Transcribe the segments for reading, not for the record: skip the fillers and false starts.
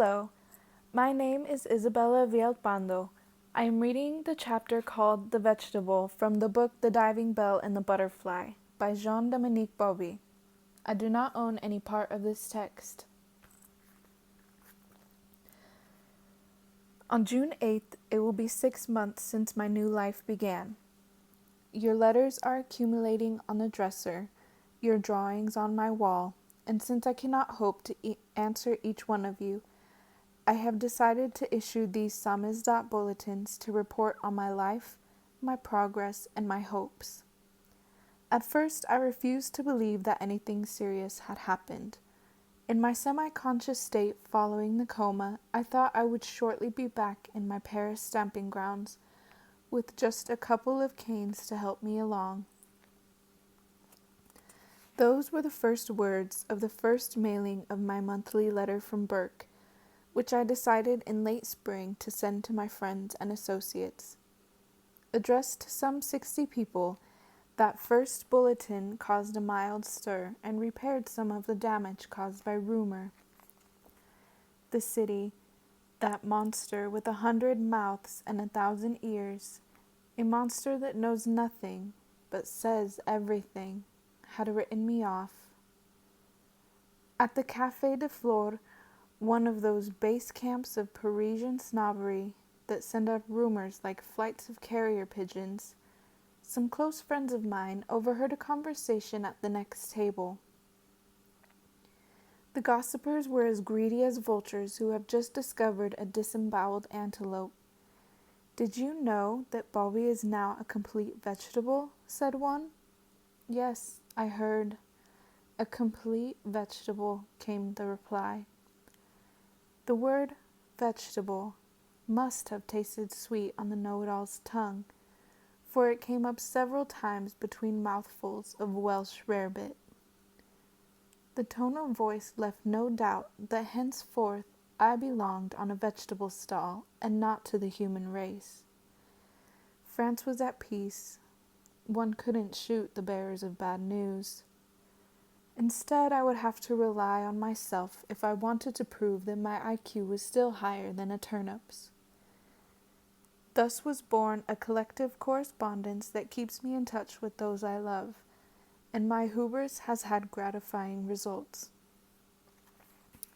Hello, my name is Isabella Villalpando. I am reading the chapter called The Vegetable from the book The Diving Bell and the Butterfly by Jean-Dominique Bauby. I do not own any part of this text. On June 8th, it will be 6 months since my new life began. Your letters are accumulating on the dresser, your drawings on my wall, and since I cannot hope to answer each one of you, I have decided to issue these samizdat bulletins to report on my life, my progress, and my hopes. At first, I refused to believe that anything serious had happened. In my semi-conscious state following the coma, I thought I would shortly be back in my Paris stamping grounds, with just a couple of canes to help me along. Those were the first words of the first mailing of my monthly letter from Burke, which I decided in late spring to send to my friends and associates. Addressed to some 60 people, that first bulletin caused a mild stir and repaired some of the damage caused by rumor. The city, that monster with 100 mouths and 1,000 ears, a monster that knows nothing but says everything, had written me off. At the Café de Flore, one of those base camps of Parisian snobbery that send up rumors like flights of carrier pigeons, some close friends of mine overheard a conversation at the next table. The gossipers were as greedy as vultures who have just discovered a disemboweled antelope. "Did you know that Bauby is now a complete vegetable?" said one. "Yes, I heard." "A complete vegetable," came the reply. The word vegetable must have tasted sweet on the know-it-all's tongue, for it came up several times between mouthfuls of Welsh rarebit. The tone of voice left no doubt that henceforth I belonged on a vegetable stall and not to the human race. France was at peace. One couldn't shoot the bearers of bad news. Instead, I would have to rely on myself if I wanted to prove that my IQ was still higher than a turnip's. Thus was born a collective correspondence that keeps me in touch with those I love, and my hubris has had gratifying results.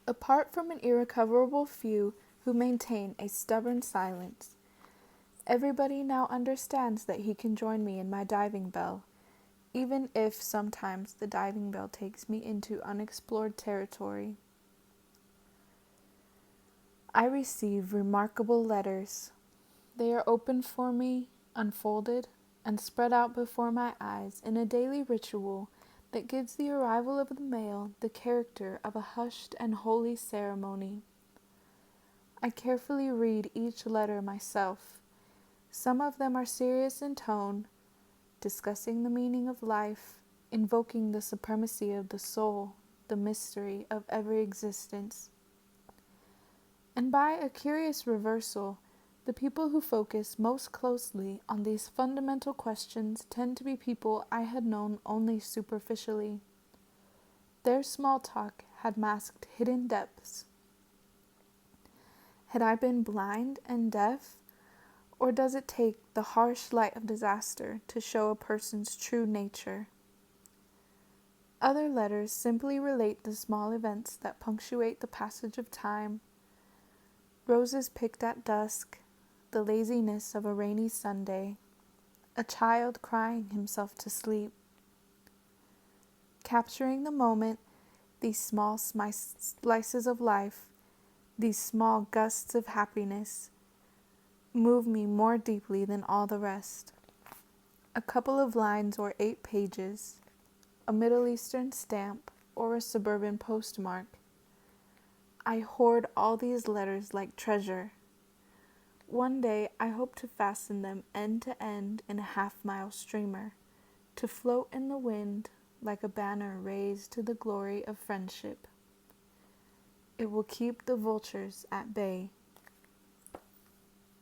Apart from an irrecoverable few who maintain a stubborn silence, everybody now understands that he can join me in my diving bell, even if sometimes the diving bell takes me into unexplored territory. I receive remarkable letters. They are opened for me, unfolded, and spread out before my eyes in a daily ritual that gives the arrival of the mail the character of a hushed and holy ceremony. I carefully read each letter myself. Some of them are serious in tone, discussing the meaning of life, invoking the supremacy of the soul, the mystery of every existence. And by a curious reversal, the people who focus most closely on these fundamental questions tend to be people I had known only superficially. Their small talk had masked hidden depths. Had I been blind and deaf? Or does it take the harsh light of disaster to show a person's true nature? Other letters simply relate the small events that punctuate the passage of time. Roses picked at dusk, the laziness of a rainy Sunday, a child crying himself to sleep. Capturing the moment, these small slices of life, these small gusts of happiness, move me more deeply than all the rest. A couple of lines or 8 pages, a Middle Eastern stamp, or a suburban postmark. I hoard all these letters like treasure. One day I hope to fasten them end to end in a half-mile streamer, to float in the wind like a banner raised to the glory of friendship. It will keep the vultures at bay.